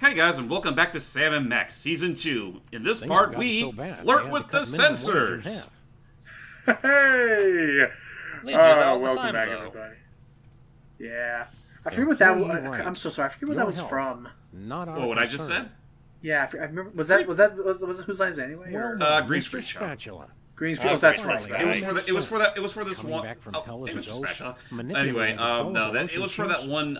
Hey guys, and welcome back to Sam and Max Season 2. In this part, we flirt with the censors. Hey! Welcome back, everybody. Yeah. I forget what that was. I'm so sorry. I forget what that was from. What would I just said? Yeah, I remember. Was it whose lines anyway? Green Screen Show. Green Screen. Oh, that's right. It was for this one. Anyway, no, it was for that one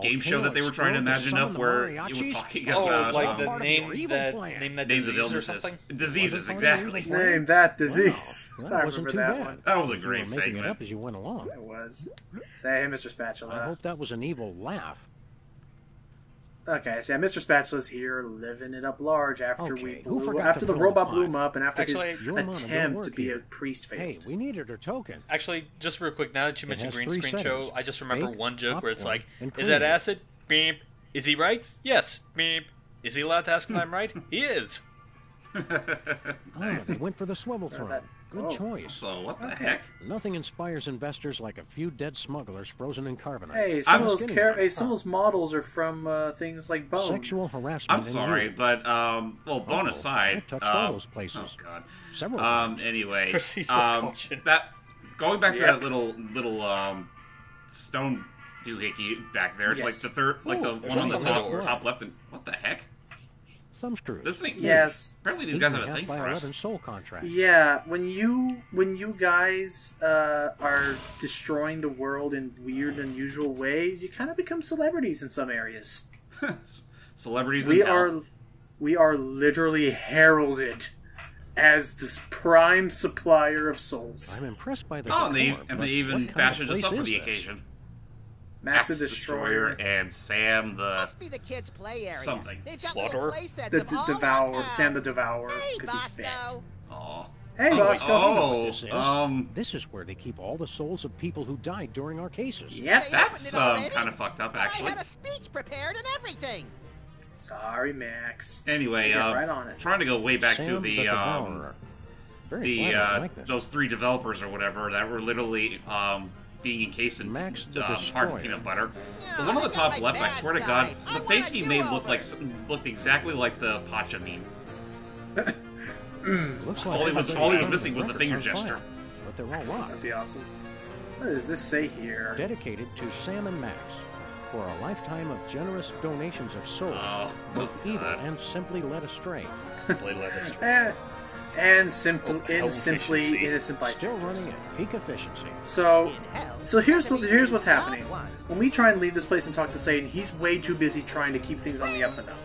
game show that they were trying to imagine up where it was talking about like the name that names of disease or illnesses, something. Diseases, exactly. Name that disease. Well, I that wasn't remember too that bad. one. That was a great You were making it segment. up as you went along. It was. Say, hey, Mr. Spatula. I hope that was an evil laugh. Okay, so yeah, Mr. Spatula's here, living it up large after Okay, after the robot blew him up, and after Actually, his your mama don't attempt to work be here. a priest failed. Hey, we needed her token. Actually, just real quick, now that you mentioned has green 3 screen show, settings. I just remember Fake, one joke where it's popcorn, like, and is that cream. acid? Beep. Is he right? Yes. Beep. Is he allowed to ask if I'm right? He is. Ah, they went for the swivel throne. Good choice. So what the heck? Nothing inspires investors like a few dead smugglers frozen in carbonite. Hey, some of those models are from things like Bone. Sexual harassment. I'm sorry, but well, Bone aside, I touched all those places. Oh god. Several times. Anyway, Proceed with caution. that going back to that little stone doohickey back there. It's like the third, like the there's one on the also top left. And what the heck? Some screws. This thing. Yes. Apparently, these guys have a thing for us. 11 soul contracts. Yeah, when you guys are destroying the world in weird, unusual ways, you kind of become celebrities in some areas. Celebrities. We are literally heralded as the prime supplier of souls. I'm impressed by the and decor, they but even what kind of fashions us place up for is the this? occasion. Max the Destroyer. and Sam the Must be the kids' play area. something. They've got Slaughterer? little play sets The of all Devourer. kinds. Sam the Devourer, Hey, because he's fat. Bosco. Aw. Hey, Bosco. Oh, This is, this is where they keep all the souls of people who died during our cases. Yep. They that's opened it already? kind of fucked up I actually. had a speech prepared and everything. Sorry, Max. Anyway, Get right on it. trying to go way back to Sam the Devourer. Very flattering, I like this. those 3 developers or whatever that were literally being encased in Max the hard Destroyer. peanut butter. Yeah, The one on the they got top my left, I bad swear to God, side. the I face want a he made do-over. looked exactly like the Pacha meme. Looks All he was missing was the finger records on gesture. file, but they're all locked. That'd be awesome. What does this say here? Dedicated to Sam and Max for a lifetime of generous donations of souls, both evil God. and simply led astray. Simply let us. And simply efficiency. innocent Still bystanders. running at peak efficiency. So, In hell, here's nothing here's is what's not happening. one. When we try and leave this place and talk to Satan, he's way too busy trying to keep things on the up and up.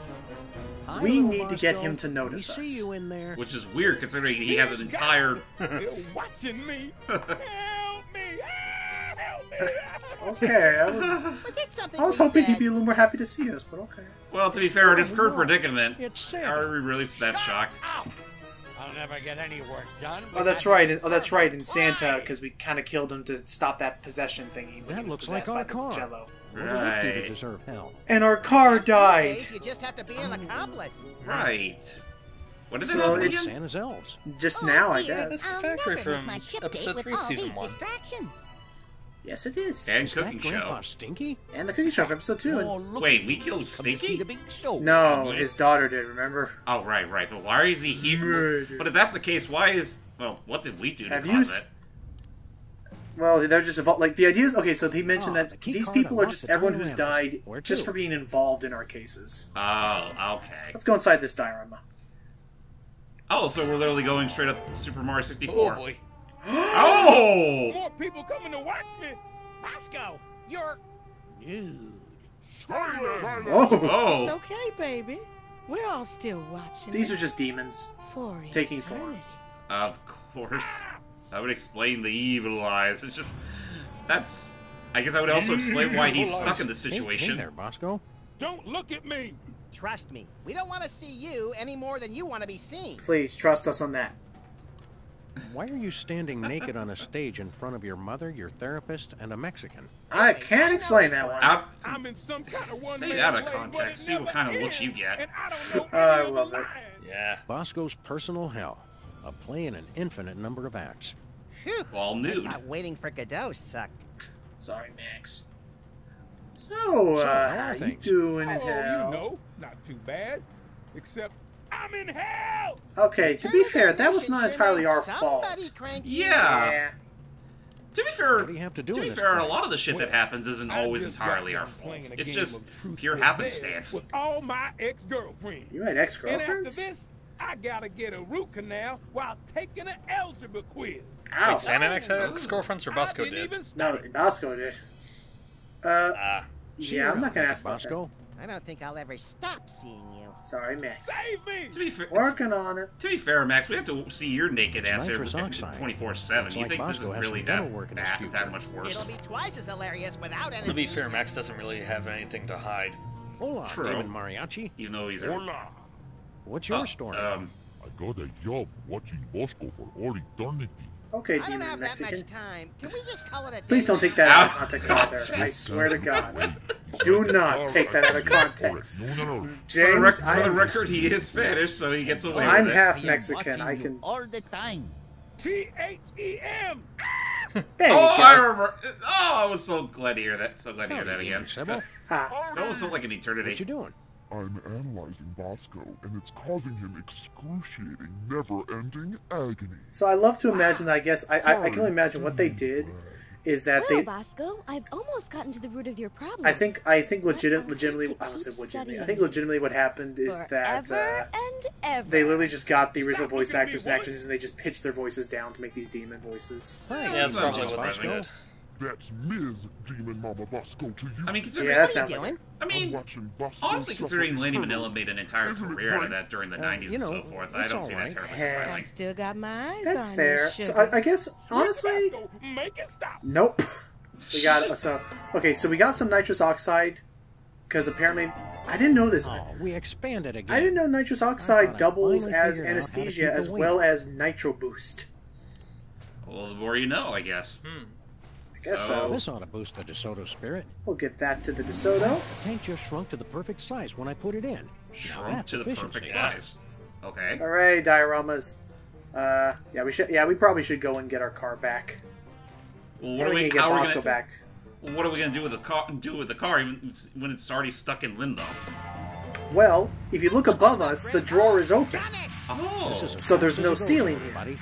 Hi, We little need to get Bosco. him to notice We us. see you in there. Which is weird considering he has an entire. You're watching me. Help me. Help me. Okay, Was it something I was we hoping said? he'd be a little more happy to see us, but okay. Well, to be fair, in his current predicament, It's Santa. are we really that shocked? I'll never get any work done. Oh, that's right. Oh, that's right. In Santa, because we kind of killed him to stop that possession thingy. When That he was looks like possessed our by car. the Jello. What do they do to Right. deserve hell? And our car These died. days, You just have to be an accomplice. Right. What did they So do it's- again? Santa's elves. Just Oh, now, I dear, guess. That's the I'll factory never make from my ship episode date with 3 all season these 1. distractions. Yes, it is. And Is that cooking Grandpa show. Stinky? And the Cookie Show for episode 2. Wait, we killed Stinky? The big show. No, his daughter did, remember? Oh, right. But why is he here? Murder. But if that's the case, why is... Well, what did we do to Have you cause s- it? Well, they're just involved. Like, the idea is... Okay, so he mentioned Oh, that the key these card people are unlocks just the everyone who's dioramas. died Where just to? for being involved in our cases. Oh, okay. Let's go inside this diorama. Oh, so we're literally going straight up Super Mario 64. Oh boy. Oh! More people coming to watch me. Bosco, you're... Silence. Oh! It's Oh! okay, baby. We're all still watching. These are just demons for taking eternity. forms. Of course. That would explain the evil eyes. It's just... That's... I guess I would also explain why he's stuck in this Hey, situation. there, Bosco. Don't look at me. Trust me, we don't want to see you any more than you want to be seen. Please, trust us on that. Why are you standing naked on a stage in front of your mother, your therapist, and a Mexican? I can't explain that one. Out, I'm in some kind of one say man that out of play, but context. it See what never kind of looks ends, you get. And I don't know I any of the love it. lines. Yeah. Bosco's personal hell. A play in an infinite number of acts. Phew. all nude. I thought waiting for Godot sucked. Sorry, Max. So, So, how how are you things? doing in Oh, hell? you know, not too bad. Except I'm in hell! Okay, to be fair, that was not entirely our fault. Yeah. To be fair, What do you have to do in this a play? lot of the shit that happens isn't I always just entirely got our done fault. playing a It's game just of truth pure or dare happenstance. With all my ex-girlfriends. You had And after ex-girlfriends? this, I gotta get a root canal while taking an algebra quiz. Ow. Wait, Sam and X had ex-girlfriends or I Bosco didn't did? even No, study. Bosco did. Yeah, I'm not gonna ask about Bosco. I don't think I'll ever stop seeing you. that. Sorry, Max. Save me! Working on it. To be fair, Max, we have to see your naked ass every nitrous oxide. 24/7. It's You like think this is Bosco has really some that dental work in his future. that much worse? It'll be twice as hilarious without To anesthesia. be fair, Max doesn't really have anything to hide. Hola, True. Demon Mariachi. Even though he's a Hola. What's your story? I got a job watching Bosco for all eternity. Okay, I don't Demon have that Mexican. much time. Can we just call it a day? Please don't take that Ow. out of context either. I swear to God. Do not take that out of context. No. For the James, record, he is Spanish, so he gets away I'm with it. half Mexican. I can. all the time. T-H-E-M! There you Oh, I go. remember. Oh, I was so glad to hear that. So glad to hear that again. Sybil, Ha. It almost felt like an eternity. what you doing? I'm analyzing Bosco, and it's causing him excruciating, never-ending agony. So I love to imagine. I guess I can only imagine what they did is that Well, they. Bosco, I've almost gotten to the root of your problem. I think legitimately. I was legitimately. I think legitimately what happened is that Forever and ever. they literally just got the original voice actors and actresses and they just pitched their voices down to make these demon voices. Hi, Yeah, that's not probably just what they surprising. did. That's Ms. Demon Mama Bosco to you. I mean, considering. Yeah, that What are sounds you like. doing? I I'm mean, watching Bosco honestly, suffer considering Lady eternally. Manila made an entire career out of that during the 90s you know, and so forth, I it's don't see that alright. terribly Hey. I surprising. still got my eyes That's on fair. you, So sugar. I guess honestly, Bosco, make it stop! nope. We got so we got some nitrous oxide because apparently I didn't know this. Oh, we expanded again. I didn't know nitrous I oxide thought I doubles finally as figured out how to anesthesia keep the as weight. well as nitro boost. Well, the more you know, I guess. I guess so. This ought to boost the DeSoto spirit. We'll give that to the DeSoto. The tank just shrunk to the perfect size when I put it in. Now Shrunk that's to the efficiency. perfect size. Okay. Hooray, dioramas. Yeah, we should. Yeah, we probably should go and get our car back. Well, What what are we? get How are we Bosco gonna? back? What are we gonna do with the car? Even when it's already stuck in limbo? Well, if you look above us, the drawer is open, Oh. This is a so there's no physical, ceiling here. buddy.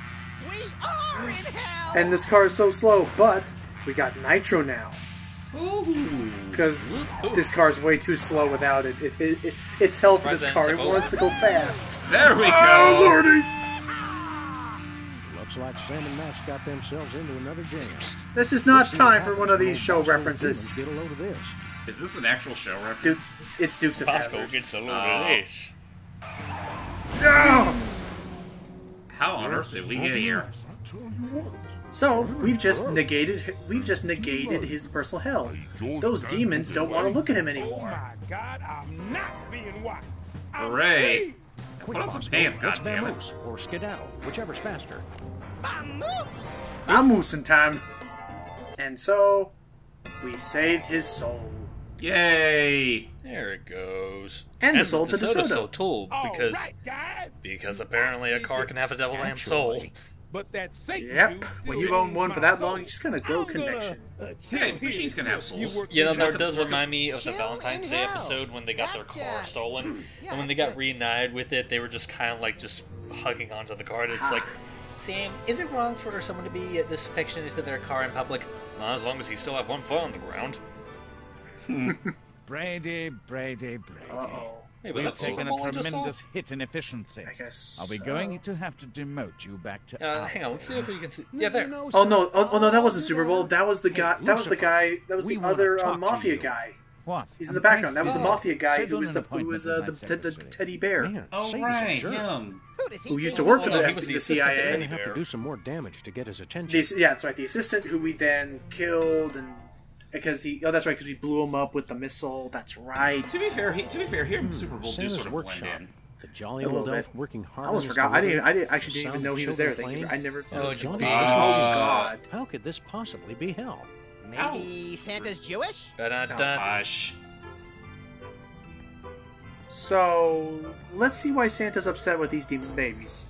We are in hell! And this car is so slow, but we got nitro now. Ooh. Because this car's way too slow without it. It's hell for this Present car. It typo. wants to go fast. There we Oh, go. Lordy! Looks like Sam and Max got themselves into another jam. This is not Let's see time what for happens one of when these show Bosco and references. Demon Get a load of this. Is this an actual show Duke, reference? it's Dukes of Bosco Hazzard. gets a load Oh. of this. No! How on earth did we get here? Yes, I tell you what. So we've just negated his personal hell. Those demons don't want to look at him Oh anymore. my God, I'm not being watched. I'm Hooray. free. Put on some Bosco, pants, let's goddammit. vamoose, or skedaddle, whichever's faster. I'm moosing time. And so we saved his soul. Yay! There it goes. And the soul to DeSoto's DeSoto. so tool All because right, guys. apparently a car can have a devil damn soul. Actually. But that Satan Yep. dude When still you've owned owns one for my that soul. long, you just gotta grow I'm gonna, connection. chill Yeah, here machines can have until you souls. work You know, things out. that does remind me of the Chill Valentine's in Day hell. episode when they got their car Gotcha. stolen. Yeah, And when they that's got good. reunited with it, they were just kind of like just hugging onto the car. And it's like, Sam, is it wrong for someone to be this affectionate to their car in public? Well, as long as he still have one foot on the ground. Brady. Uh-oh. Hey, was We've that Super taken a Bowl I just saw? tremendous hit in efficiency. I guess. Are we so. going to have to demote you back to Hang on, let's see if we can see. Yeah, there. Oh no! Oh no! That wasn't Super Bowl. That was the guy. That was the guy. That was We the wanna other talk to mafia you. guy. What? He's in the background. That was the mafia guy Schedule who was an the appointment with my the secretary. teddy bear. Man, Oh, Satan's a right, jerk. him. Who does he Who used think to work for he No, the, he was the the assistant to CIA. Teddy Gonna have to Bear. do some more damage to get his attention. Yeah, that's right. The assistant who we then killed, and because he. Oh, that's right. Because we blew him up with the missile. That's right. To be fair, here in Super Bowl do Santa's sort of blend workshop. in. The jolly A old little elf bit. working hard. I almost on his forgot. I delivery. actually didn't even know he was there. I never. Oh, Johnny. Oh Oh, God. How could this possibly be hell? Maybe Santa's Jewish? Da-da-da. Hush. So let's see why Santa's upset with these demon babies.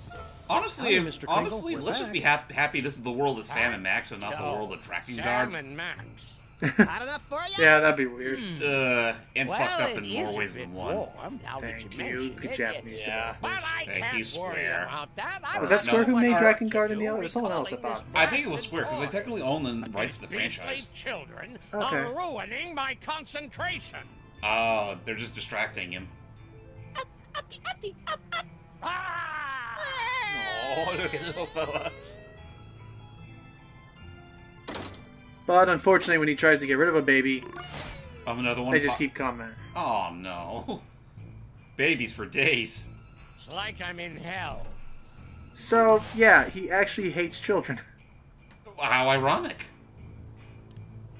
Honestly, Howdy, Mr. Kringle. We're let's just be happy this is the world of Sam and Max and not the world of Tracking Sam Guard. and Max. Hot enough for you? Yeah, that'd be weird. And Well, fucked up it in is more a ways bit than one. warm, now that Thank you you, mention good it. Japanese Yeah. But developers. I Thank can't you, worry Square. about that. Oh, was that Square who made No, Dragon Guard in the other? It was someone else, I thought. I think it was Square, because they technically own the rights to the franchise. children Okay. are ruining my concentration. Oh, they're just distracting him. Oh, look at the little fella. But unfortunately, when he tries to get rid of a baby, Another one. they just keep coming. Oh no. Babies for days. It's like I'm in hell. So, yeah, he actually hates children. How ironic.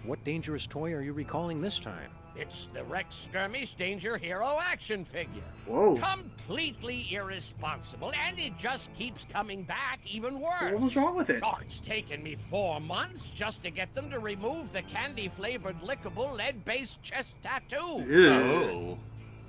What dangerous toy are you recalling this time? It's the Rex Skirmish Danger Hero action figure. Whoa. Completely irresponsible, and it just keeps coming back even worse. What was wrong with it? Oh, it's taken me 4 months just to get them to remove the candy-flavored lickable lead-based chest tattoo. Ew. Oh.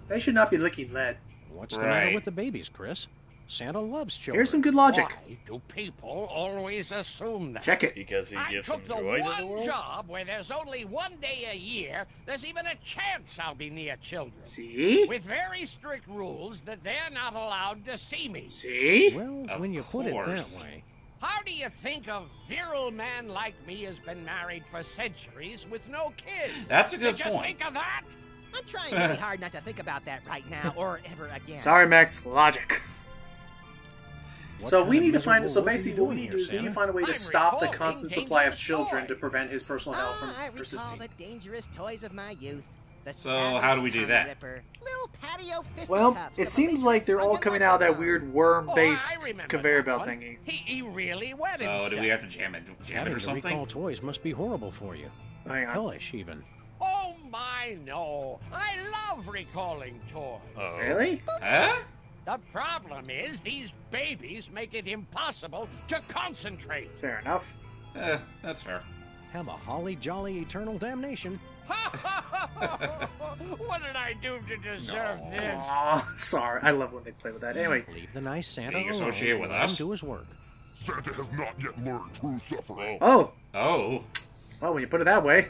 They should not be licking lead. What's the matter Right. with the babies, Chris? Santa loves children. Here's some good logic. Why do people always assume that? Check it. Because he I gives some took the joy to the one world? job where there's only 1 day a year there's even a chance I'll be near children. See? With very strict rules that they're not allowed to see me. See? Well, Of when you put it that course. way. How do you think a virile man like me has been married for centuries with no kids? That's a good Did you point. think of that? I'm trying really hard not to think about that right now or ever again. Sorry, Max. Logic. What So kind we of need to find. miserable So work are you basically, what we doing need to here, do is we need to Santa? find a way to I'm stop the recalling constant supply of dangerous children to toys. prevent his personal health from I recall persisting. the dangerous toys of my youth. The So, savage how do we do tongue that? Ripper, little patio Well, fisticuffs it of a seems big like they're all fucking coming out of that microphone. weird worm-based Oh, I remember conveyor that belt one. thingy. He really wet So himself. do we have to jam it Having or to recall something? toys must be horrible for you. Hang on. Hellish, even. Oh my, no. I love recalling toys. Oh. Really? Huh? The problem is these babies make it impossible to concentrate. Fair enough. That's fair. Have a holly jolly eternal damnation. What did I do to deserve this? Aw, sorry. I love when they play with that. Anyway, Leave the nice Santa Being alone. associated with Let him us? do his work. Santa has not yet learned true suffering. oh, Oh. well, when you put it that way,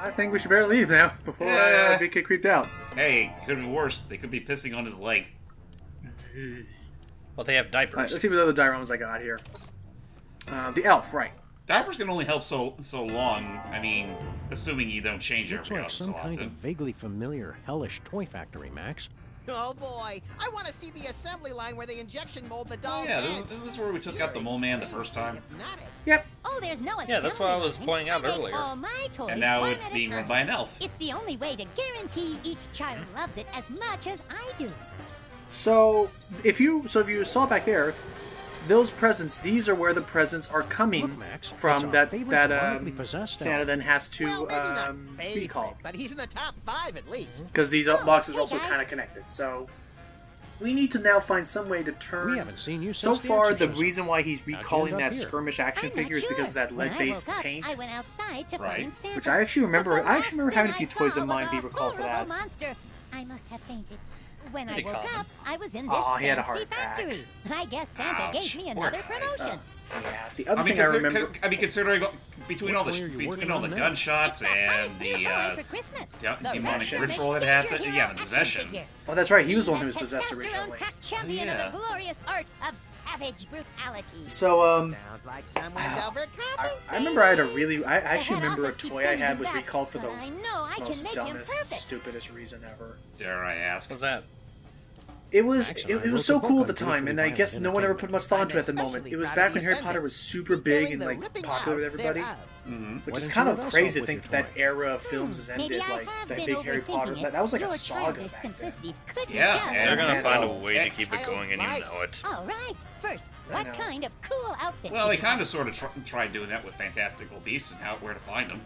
I think we should better leave now before Yeah. we get creeped out. Hey, could be worse. They could be pissing on his leg. Well, they have All right, diapers. let's see what other dioramas I got here. The elf, right? Diapers can only help so long. I mean, assuming you don't change Looks every like so some kind of often. vaguely familiar hellish toy factory, Max. Oh boy, I want to see the assembly line where they injection mold the Oh dolls' yeah, heads. this is where we took out the mole man the first time. Hypnotic. Yep. Oh, there's no Yeah, that's what I was assembly pointing out line. I make earlier. all my toys And now one it's at a being run time. by an elf. It's the only way to guarantee each child loves it as much as I do. So if you saw back there, those presents, these are where the presents are coming Look, Max, from it's our that favorite that demonically possessed Santa elf. then has to Well, maybe not be called, favorite, but he's in the top 5 at least. because these boxes are hey, also guys. kind of connected. So we need to now find some way to turn. We haven't seen you So since the far, the exorcism. reason why he's How'd you recalling end up that here? skirmish action I'm figure not is because of sure. that When I lead-based woke up, paint. I went outside to Right. find Santa. Which I actually remember. But the I actually remember last having a thing few I toys saw of mine was be a recalled for horrible that. monster. I must have fainted. When I Pretty woke common. up, I was in this Aw, he had a fancy heart attack. factory. I guess Santa Ouch. gave me Poor another guy. promotion. Yeah. The other I mean, thing I remember. considering between all the What toy are you between working all the on now? gunshots It's the and hottest new the toy for Christmas. demonic Rex ritual that Skirmish happened, Danger yeah, Hero the action possession. figure. Oh, that's right. He was the one who He's was a possessed originally. testosterone-packed champion Yeah. of the glorious art of savage brutality. So Sounds like someone's I overcompensating. remember I had a really. I The actually head remember a office keeps toy I sending had him was back, recalled for but the I know I can most make him dumbest, perfect. stupidest reason ever. Dare I ask? What's that? It was Max and I it wrote was a so book cool on at the time, briefly and I violent guess no one ever put entertainment. much thought into it at the I'm moment. It was especially back proud when of Harry the Potter was appendix, super big and detailing the like ripping popular with out everybody, thereof. Mm-hmm. which Why is don't kind you of let us crazy off to with think your that toy? era of films has ended. Maybe I Like have that been big Harry overthinking Potter. it. That was like Your a saga childish back then. simplicity couldn't Yeah, just and They're gonna Yeah. find a Oh, way to keep it child going, and you life. know it. All right. First, I what know. kind of cool outfit? Well, they should we kind have? of sort of tried doing that with Fantastical Beasts and how where to find them.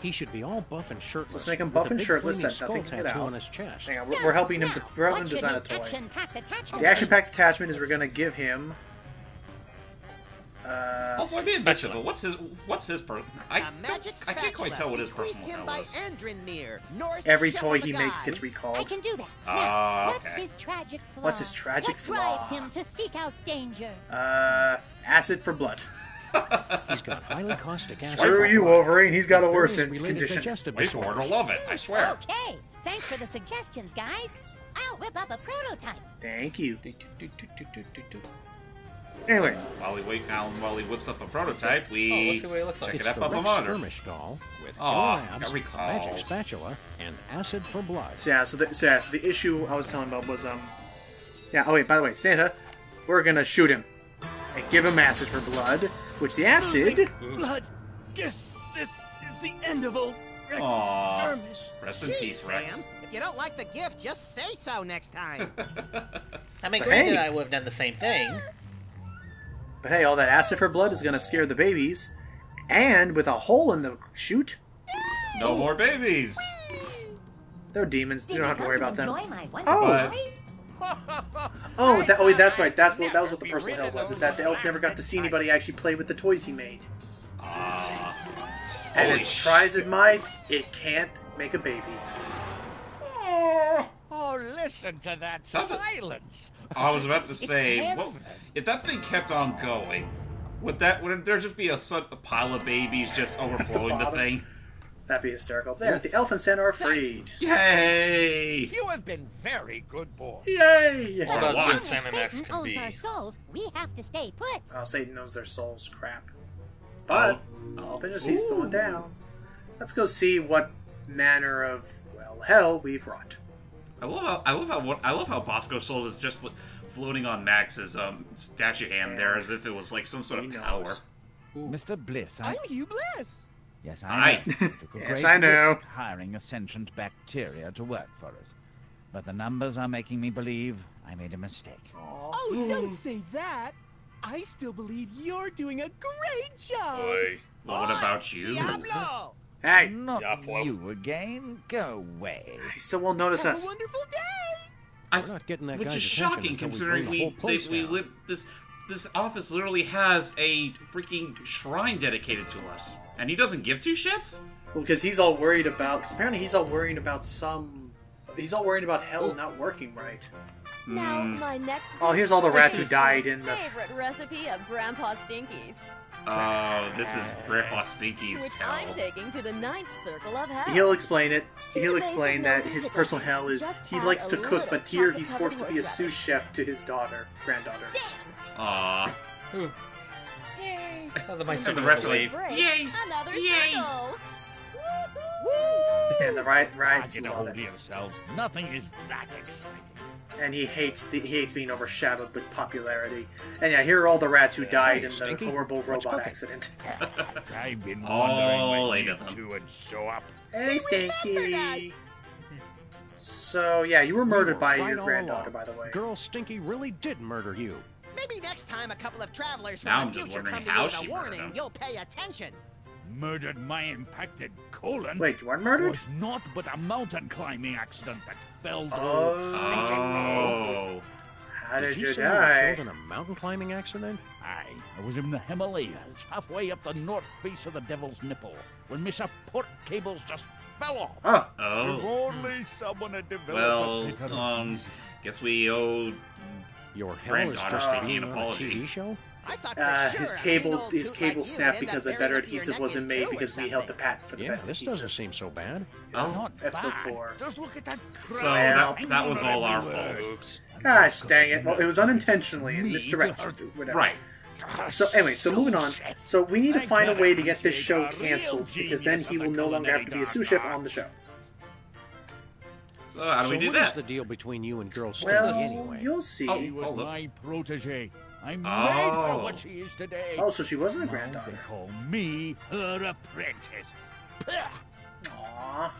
He should be all buff and shirtless. Let's make him with buff a and big shirtless, flaming that skull nothing can get tattoo out. on his chest. Hang on, we're helping him. Now, We're helping him what should design a the toy. action-packed attachment The action be? packed attachment is we're gonna give him. Also, I'd be interested, but what's his A magic I can't quite spatula tell what his bequeathed personal him hell by is. Andrinmere, Norse Every ship toy of he the makes gets gods. recalled. I can do that. Ah, Now, what's okay. his tragic flaw? What's his tragic what drives flaw? him to seek out danger? Acid for blood. He's got highly caustic acid. Screw you, Wolverine. He's got a Various worse related condition. digestive Wait for it, disorders. I'll love it, I swear. Okay, thanks for the suggestions, guys. I'll whip up a prototype. Thank you. Anyway, While he whips up a prototype, Oh, we let's see what he looks like. check It's it up the on the Rex monitor. skirmish doll with Aw, killer got abs, a recalls. magic spatula, and acid for blood. so the issue I was telling about was yeah. Oh wait, by the way, Santa, we're gonna shoot him and give him acid for blood, which the acid. Blood. Guess this is the end of old Rex Aw. skirmish. Rest in Jeez, peace, Rex. Sam, if you don't like the gift, just say so next time. I mean, But granted, hey. I would have done the same thing. But hey, all that acid for blood is gonna scare the babies, and with a hole in the chute, No more babies. they're demons. You don't have to worry about them. Enjoy my wonderful Oh. life. Oh, that's right. That was what the personal hell was. Is that the elf never got to see anybody actually play with the toys he made. And Holy it tries it might, it can't make a baby. Oh, listen to that Does it- silence. I was about to say, heaven. what, if that thing kept on going, would there just be a pile of babies just overflowing the bottom. thing? That'd be hysterical. There, the elf and Santa are freed. Yay! You have been very good boy. Yay! Well, that's Once. what Sam and Max Satan can owns be. our souls. We have to stay put. Oh, Satan knows their souls. Crap. But all efficiency's going down. Let's go see what manner of hell we've wrought. I love how Bosco Soul is just floating on Max's statue hand there as if it was like some sort of He power. knows. Mr. Bliss, I'm Hugh Bliss. Yes, Hi. I know. Took a Yes, great I know. risk hiring a sentient bacteria to work for us. But the numbers are making me believe I made a mistake. Oh, don't say that. I still believe you're doing a great job. Well, what about you? Diablo! Hey, Not Diablo. you again. Go away. he still won't notice Have us. a wonderful day. We're not getting that Which guy's is attention shocking until we considering bring the whole place we down. live this office literally has a freaking shrine dedicated to us, and he doesn't give two shits. Well, because he's all worried about. Because apparently he's all worried about some. He's all worried about hell not working right. Now, my next Oh, here's all the rats who died in the. favorite recipe of Grandpa Stinky's, Oh, this is Grandpa Stinky's which hell. I'm taking to the ninth circle of hell. He'll explain it. He'll Two explain bases, that no his pickles. personal hell is Just he add likes a to cook, little but here he's chocolate-covered forced to be a sous horseradish. chef to his granddaughter. Aww. Oh, my And super the rest of wave. Break. Yay! Another Yay! circle. And the rats Get a love hold it. of yourselves. Nothing is that exciting. And he hates being overshadowed with popularity. And yeah, here are all the rats who died in the Stinky, horrible what's robot cooking? accident. I've been All wondering eight when of them. you two would show up. Hey, Stinky. So yeah, you were murdered by Right your all granddaughter, along. by the way. Girl Stinky really did murder you. Maybe next time a couple of travelers Now from I'm the just future wondering come to how you with she a murdered warning, him. you'll pay attention. Murdered my impacted colon. Wait, you weren't murdered? Was not but a mountain climbing accident that fell through. Oh. How did you say you were die? killed in a mountain climbing accident? I was in the Himalayas, halfway up the north face of the Devil's Nipple, when Mr. Port Cables just fell off. Oh. If Oh. only someone had developed Well, a better guess we owe Your hell is granddaughter just Stinky being an on a apology. TV show? I thought for sure His a cable big old his toot cable like you snapped would end because up a better buried up to your adhesive neck wasn't in made goo because or we held the something. patent for the Yeah, best this adhesive. doesn't seem so bad. Oh. Not Episode bad. 4. Just look at that So crowd. that was all our Everywhere. fault. Oops. Gosh dang it. Well, it was unintentionally in Me misdirection. to Whatever. Right. So anyway, so moving on. Sous chef. So we need to I find a gotta way to get this show appreciate a real canceled because then genius he of will the no longer have to be a sous chef culinary on the show. So how do So we do what is that? the deal between you and Girl Stinky Well, anyway? you'll see. Oh. She was Hold up. my protege. I made Oh. her what she is today. Oh, so she wasn't a Now granddaughter. They call me her apprentice. Aw.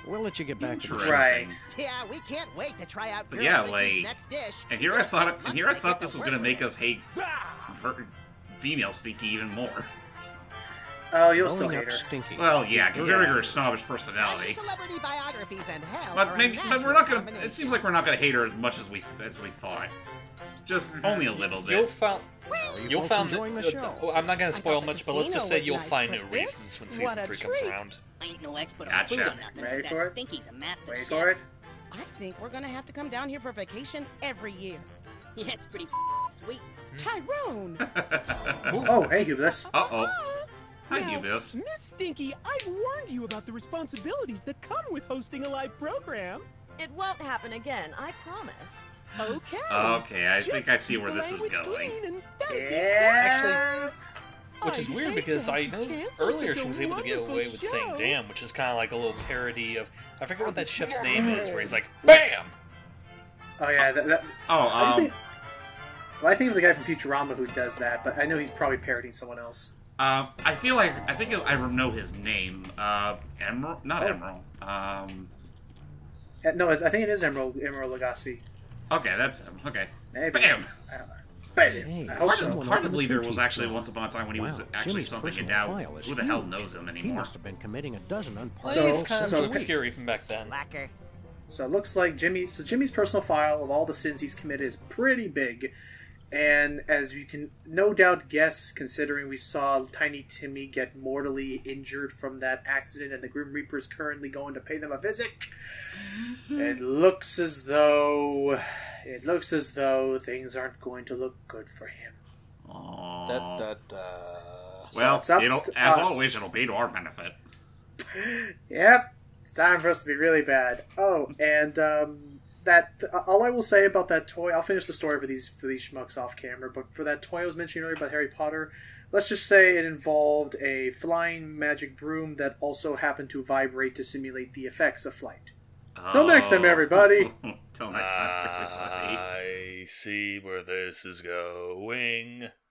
We'll let you get back to the Interesting. Right. Yeah, we can't wait to try out But Girl yeah, Stinky's like, next dish. And here I Just thought so this much to was get gonna work make with. us hate her female Stinky even more. Oh, you'll still Growing hate up her. Stinky. Well, yeah, considering Yeah. her snobbish As personality. celebrity biographies and hell But are a maybe, but we're natural not gonna. combination. It seems like we're not gonna hate her as much as we thought. Just only a little You'll bit. found. you You'll folks find. enjoying the show? Well, I'm not gonna spoil thought the much, but let's just casino say was you'll nice, find but new this? reasons when What season a 3 comes treat. around. I ain't no expert Gotcha. on food or nothing, Ready but for that it? Stinky's a master Wait chef. for it. I think we're gonna have to come down here for vacation every year. Yeah, it's pretty Sweet. Tyrone! Oh, hey, Hubris. Uh-oh. Hi, Now, Hubris. Miss Stinky, I've warned you about the responsibilities that come with hosting a live program. It won't happen again, I promise. Okay. Okay, I think I see where this is going. Actually, which is weird because Kansas earlier is she a was able to get wonderful away with saying show. damn, which is kind of like a little parody of, I forget what that chef's name is, where he's like, BAM! Oh, yeah. I think of the guy from Futurama who does that, but I know he's probably parodying someone else. I think I know his name. Emerald? Not Emerald. No, I think it is Emerald Lagasse. Okay, that's him. Okay. Maybe. Bam! Hey, I hope so. Hard to believe there was actually once upon a time when he was actually Jimmy's something, and personal now file is who the hell huge. knows him He anymore? must have been committing a dozen Well, unpardonable he's kind so- of scary from back then. Slacker. So it looks like Jimmy's personal file of all the sins he's committed is pretty big. And as you can no doubt guess, considering we saw Tiny Timmy get mortally injured from that accident and the Grim Reaper's currently going to pay them a visit, it looks as though things aren't going to look good for him. Well, So as always, it'll be to our benefit. Yep, it's time for us to be really bad. Oh, and all I will say about that toy, I'll finish the story for these schmucks off camera, but for that toy I was mentioning earlier about Harry Potter, let's just say it involved a flying magic broom that also happened to vibrate to simulate the effects of flight. Till next time, everybody. Till next time, everybody. I see where this is going.